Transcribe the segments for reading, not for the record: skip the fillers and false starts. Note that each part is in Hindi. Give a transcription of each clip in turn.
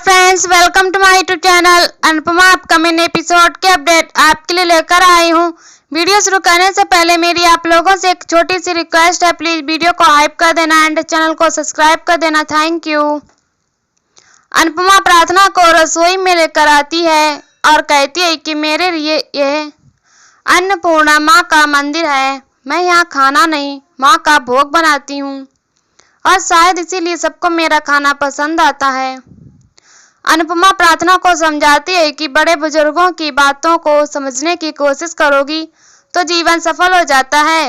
Friends, welcome to my YouTube channel. Anupama upcoming episode के अपडेट आपके लिए लेकर आई हूँ। वीडियो शुरू करने से पहले मेरी आप लोगों से एक छोटी सी रिक्वेस्ट है, प्लीज वीडियो को हाइप कर देना एंड चैनल को सब्सक्राइब कर देना। Thank you. अनुपमा प्रार्थना को रसोई में लेकर आती है और कहती है कि मेरे लिए यह अन्नपूर्णा माँ का मंदिर है। मैं यहाँ खाना नहीं, माँ का भोग बनाती हूँ और शायद इसीलिए सबको मेरा खाना पसंद आता है। अनुपमा प्रार्थना को समझाती है कि बड़े बुजुर्गों की बातों को समझने की कोशिश करोगी तो जीवन सफल हो जाता है।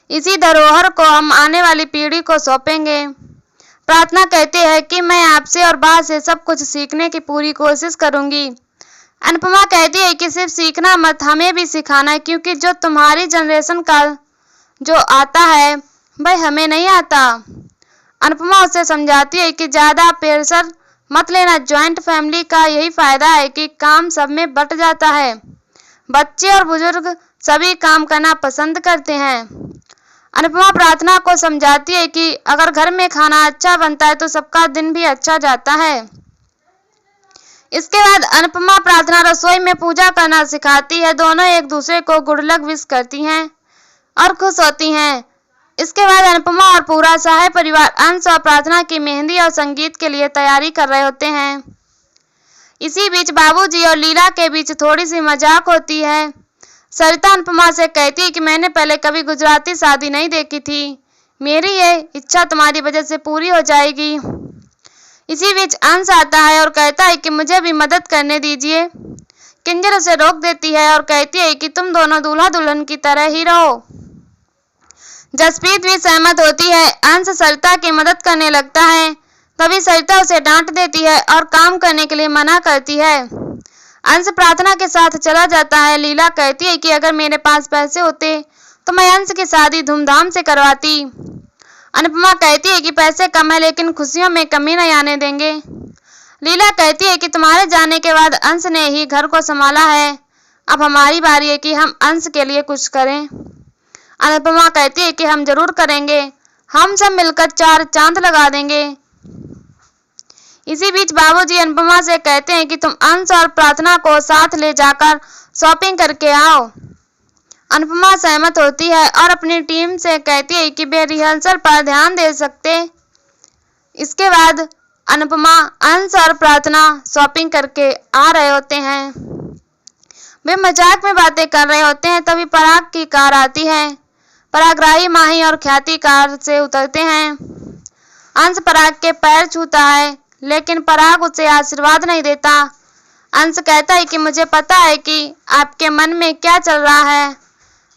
इसी धरोहर को हम आने वाली पीढ़ी को सौंपेंगे। प्रार्थना कहती है कि मैं आपसे और बा से सब कुछ सीखने की पूरी कोशिश करूंगी। अनुपमा कहती है कि सिर्फ सीखना मत, हमें भी सिखाना है, क्योंकि जो तुम्हारी जनरेशन का जो आता है वह हमें नहीं आता। अनुपमा उसे समझाती है कि ज़्यादा प्रेशर मत लेना। ज्वाइंट फैमिली का यही फायदा है कि काम सब में बट जाता है। बच्चे और बुजुर्ग सभी काम करना पसंद करते हैं। अनुपमा प्रार्थना को समझाती है कि अगर घर में खाना अच्छा बनता है तो सबका दिन भी अच्छा जाता है। इसके बाद अनुपमा प्रार्थना रसोई में पूजा करना सिखाती है। दोनों एक दूसरे को गुड लक विश करती हैं और खुश होती हैं। इसके बाद अनुपमा और पूरा सहाय परिवार अंश और प्रार्थना की मेहंदी और संगीत के लिए तैयारी कर रहे होते हैं। इसी बीच बाबूजी और लीला के बीच थोड़ी सी मजाक होती है। सरिता अनुपमा से कहती है कि मैंने पहले कभी गुजराती शादी नहीं देखी थी, मेरी ये इच्छा तुम्हारी वजह से पूरी हो जाएगी। इसी बीच अंश आता है और कहता है कि मुझे भी मदद करने दीजिए। किंजल उसे रोक देती है और कहती है कि तुम दोनों दूल्हा दुल्हन की तरह ही रहो। जसप्रीत भी सहमत होती है। अंश सरिता की मदद करने लगता है, तभी सरिता उसे डांट देती है और काम करने के लिए मना करती है। अंश प्रार्थना के साथ चला जाता है। लीला कहती है कि अगर मेरे पास पैसे होते तो मैं अंश की शादी धूमधाम से करवाती। अनुपमा कहती है कि पैसे कम है लेकिन खुशियों में कमी नहीं आने देंगे। लीला कहती है कि तुम्हारे जाने के बाद अंश ने ही घर को संभाला है, अब हमारी बारी है कि हम अंश के लिए कुछ करें। अनुपमा कहती है कि हम जरूर करेंगे, हम सब मिलकर 4 चांद लगा देंगे। इसी बीच बाबूजी अनुपमा से कहते हैं कि तुम अंश और प्रार्थना को साथ ले जाकर शॉपिंग करके आओ। अनुपमा सहमत होती है और अपनी टीम से कहती है कि वे रिहर्सल पर ध्यान दे सकते। इसके बाद अनुपमा, अंश और प्रार्थना शॉपिंग करके आ रहे होते हैं। वे मजाक में बातें कर रहे होते हैं, तभी पराग की कार आती है। पराग, राही, माही और ख्याति कार से उतरते हैं। अंश पराग के पैर छूता है लेकिन पराग उसे आशीर्वाद नहीं देता। अंश कहता है कि मुझे पता है कि आपके मन में क्या चल रहा है।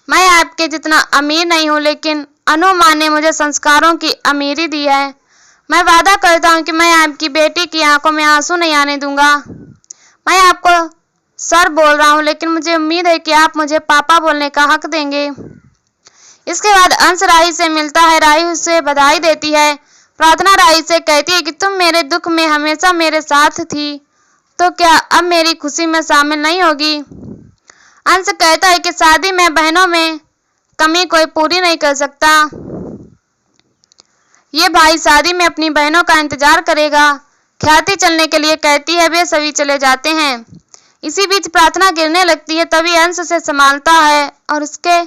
मैं आपके जितना अमीर नहीं हूँ, लेकिन अनु माँ ने मुझे संस्कारों की अमीरी दी है। मैं वादा करता हूँ कि मैं आपकी बेटी की आंखों में आंसू नहीं आने दूंगा। मैं आपको सर बोल रहा हूँ, लेकिन मुझे उम्मीद है कि आप मुझे पापा बोलने का हक देंगे। इसके बाद अंश राही से मिलता है। राही उसे बधाई देती है। प्रार्थना राही से कहती है कि तुम मेरे दुख में हमेशा मेरे साथ थी, तो क्या अब मेरी खुशी में शामिल नहीं होगी? अंश कहता है कि शादी में बहनों में कमी कोई पूरी नहीं कर सकता। ये भाई शादी में अपनी बहनों का इंतजार करेगा। ख्याति चलने के लिए कहती है, वे सभी चले जाते हैं। इसी बीच प्रार्थना गिरने लगती है, तभी अंश उसे संभालता है और उसके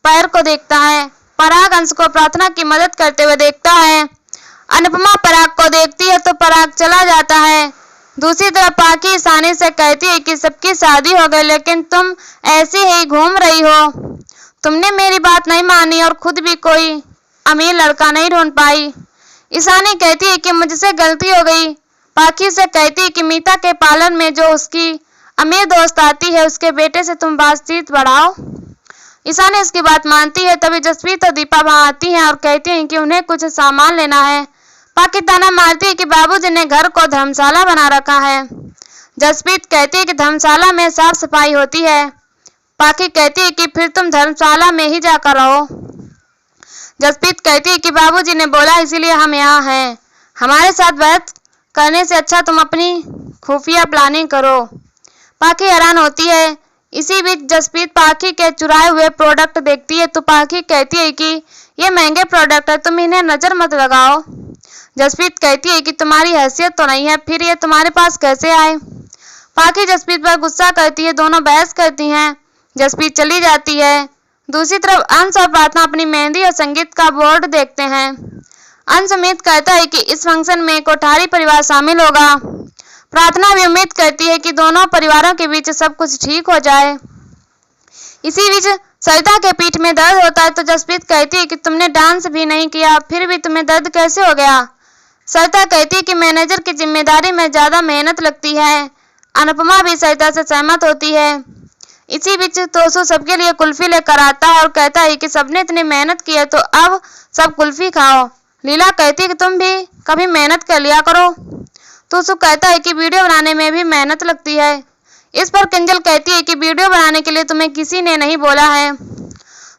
पैर को देखता है। पराग अंश को प्रार्थना की मदद करते हुए देखता है। अनुपमा पराग को देखती है तो पराग चला जाता है। दूसरी तरफ पाखी ईशानी से कहती है कि सबकी शादी हो गई, लेकिन तुम ऐसे ही घूम रही हो। तुमने मेरी बात नहीं मानी और खुद भी कोई अमीर लड़का नहीं ढूंढ पाई। ईशानी कहती है कि मुझसे गलती हो गई। पाखी से कहती है कि मीता के पालन में जो उसकी अमीर दोस्त आती है, उसके बेटे से तुम बातचीत बढ़ाओ। ईशानी उसकी बात मानती है। तभी जसप्रीत और दीपा वहां आती हैं और कहती हैं कि उन्हें कुछ सामान लेना है। पाखी ताना मारती है कि बाबूजी ने घर को धर्मशाला बना रखा है। जसप्रीत कहती है कि धर्मशाला में साफ सफाई होती है। पाखी कहती है कि फिर तुम धर्मशाला में ही जाकर रहो। जसप्रीत कहती है कि बाबूजी ने बोला इसीलिए हम यहाँ हैं। हमारे साथ बहस करने से अच्छा तुम अपनी खुफिया प्लानिंग करो। पाखी हैरान होती है। इसी बीच जसप्रीत पाखी के चुराए हुए प्रोडक्ट देखती है तो पाखी कहती है कि ये महंगे प्रोडक्ट है, तुम इन्हें नजर मत लगाओ। जसप्रीत कहती है कि तुम्हारी हैसियत तो नहीं है, फिर ये तुम्हारे पास कैसे आए। पाखी जसप्रीत पर गुस्सा करती है, दोनों बहस करती हैं। जसप्रीत चली जाती है। दूसरी तरफ अंश और प्रार्थना अपनी मेहंदी और संगीत का बोर्ड देखते हैं। अंश उम्मीद करता है कि इस फंक्शन में कोठारी परिवार शामिल होगा। प्रार्थना भी उम्मीद करती है कि दोनों परिवारों के बीच सब कुछ ठीक हो जाए। इसी बीच सरिता के पीठ में दर्द होता है तो जसप्रीत कहती है कि तुमने डांस भी नहीं किया, फिर भी तुम्हें दर्द कैसे हो गया। सरिता कहती है कि मैनेजर की जिम्मेदारी में ज्यादा मेहनत लगती है। अनुपमा भी सरिता से सहमत होती है। इसी बीच तोसू सबके लिए कुल्फी लेकर आता है और कहता है कि सबने इतनी मेहनत की है तो अब सब कुल्फी खाओ। लीला कहती है कि तुम भी कभी मेहनत कर लिया करो। तोसू कहता है कि वीडियो बनाने में भी मेहनत लगती है। इस पर किंजल कहती है कि वीडियो बनाने के लिए तुम्हें किसी ने नहीं बोला है।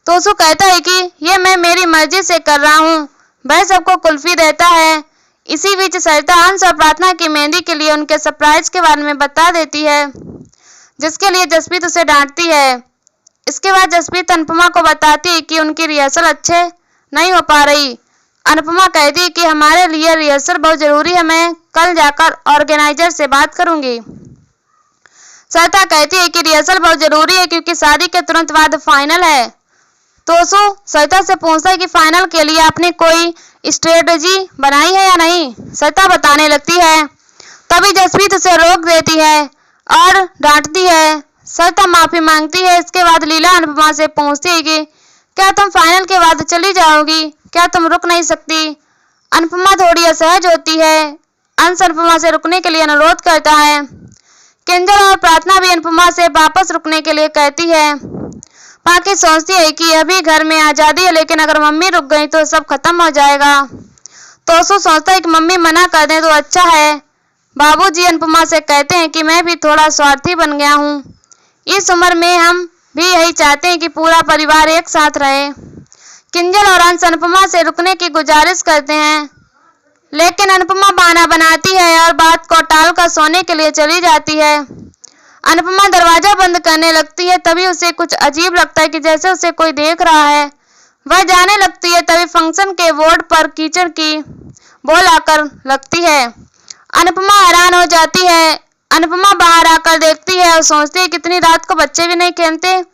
तोसू कहता है कि ये मैं मेरी मर्जी से कर रहा हूँ। वह सबको कुल्फी देता है। इसी बीच सरिता अंश और प्रार्थना की मेहंदी के लिए उनके सरप्राइज के बारे में बता देती है, जिसके लिए जसप्रीत उसे डांटती है। इसके बाद जसप्रीत अनुपमा को बताती है कि उनकी रिहर्सल अच्छे नहीं हो पा रही। अनुपमा कहती है कि हमारे लिए रिहर्सल बहुत जरूरी है, मैं कल जाकर ऑर्गेनाइजर से बात करूंगी। सरिता कहती है कि रिहर्सल बहुत जरूरी है क्योंकि शादी के तुरंत बाद फाइनल है। तोसू सरिता से पूछता है कि फाइनल के लिए आपने कोई स्ट्रेटजी बनाई है या नहीं। सरिता बताने लगती है। तभी जसप्रीत उसे रोक देती है और डांटती है। सरिता माफी मांगती है। इसके बाद लीला अनुपमा से पूछती है कि क्या तुम फाइनल के बाद चली जाओगी, क्या तुम रुक नहीं सकती। अनुपमा थोड़ी असहज होती है। अंश अनुपमा से रुकने के लिए अनुरोध करता है। किंजल और प्रार्थना भी अनुपमा से वापस रुकने के लिए कहती है। पाखी सोचती है कि अभी घर में आजादी है, लेकिन अगर मम्मी रुक गई तो सब खत्म हो जाएगा। तोसू सोचता है कि मम्मी मना कर दें तो अच्छा है। बाबूजी अनुपमा से कहते हैं कि मैं भी थोड़ा स्वार्थी बन गया हूँ। इस उम्र में हम भी यही चाहते हैं कि पूरा परिवार एक साथ रहे। किंजल और अंश अनुपमा से रुकने की गुजारिश करते हैं, लेकिन अनुपमा बहाना बनाती है और बात को टालकर सोने के लिए चली जाती है। अनुपमा दरवाजा बंद करने लगती है। तभी उसे कुछ अजीब लगता है कि जैसे उसे कोई देख रहा है। वह जाने लगती है। तभी फंक्शन के बोर्ड पर कीचड़ की बोल आकर लगती है। अनुपमा हैरान हो जाती है। अनुपमा बाहर आकर देखती है और सोचती है कि इतनी रात को बच्चे भी नहीं खेलते।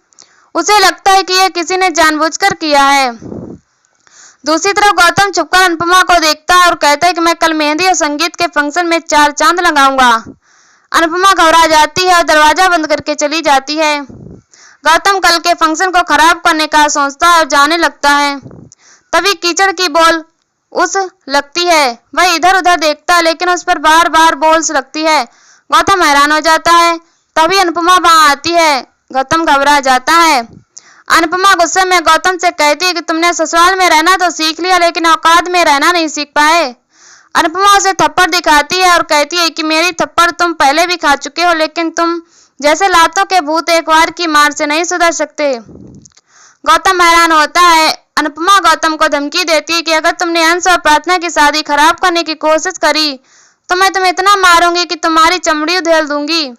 उसे लगता है कि यह किसी ने जानबूझकर किया है। दूसरी तरफ गौतम छुपकर अनुपमा को देखता है और कहता है कि मैं कल मेहंदी और संगीत के फंक्शन में 4 चांद लगाऊंगा। अनुपमा घबरा जाती है और दरवाजा बंद करके चली जाती है। गौतम कल के फंक्शन को खराब करने का सोचता है और जाने लगता है। तभी कीचड़ की बॉल उस लगती है। वह इधर उधर देखता है, लेकिन उस पर बार बार बॉल्स लगती है। गौतम हैरान हो जाता है। तभी अनुपमा वहां आती है। गौतम घबरा जाता है। अनुपमा गुस्से में गौतम से कहती है कि तुमने ससुराल में रहना तो सीख लिया, लेकिन औकात में रहना नहीं सीख पाए। अनुपमा उसे थप्पड़ दिखाती है और कहती है कि मेरी थप्पड़ तुम पहले भी खा चुके हो, लेकिन तुम जैसे लातों के भूत एक बार की मार से नहीं सुधर सकते। गौतम हैरान होता है। अनुपमा गौतम को धमकी देती है कि अगर तुमने अंश और प्रार्थना की शादी खराब करने की कोशिश करी तो मैं तुम्हें इतना मारूंगी कि तुम्हारी चमड़ी उधेड़ दूंगी।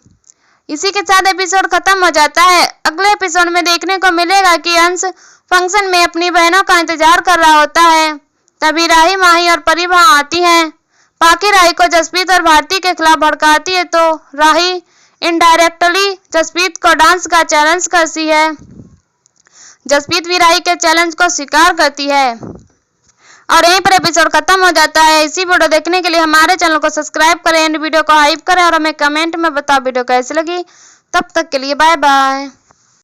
इसी के साथ एपिसोड खत्म हो जाता है। अगले एपिसोड में देखने को मिलेगा कि अंश फंक्शन में अपनी बहनों का इंतजार कर रहा होता है। तभी राही, माही और परी वहां आती हैं। पाखी राही को जसप्रीत और भारती के खिलाफ भड़काती है तो राही इनडायरेक्टली जसप्रीत को डांस का चैलेंज करती है। जसप्रीत भी राही के चैलेंज को स्वीकार करती है और यहीं पर एपिसोड खत्म हो जाता है। इसी वीडियो देखने के लिए हमारे चैनल को सब्सक्राइब करें, वीडियो को हाइप करें और हमें कमेंट में बताओ वीडियो कैसी लगी। तब तक के लिए बाय बाय।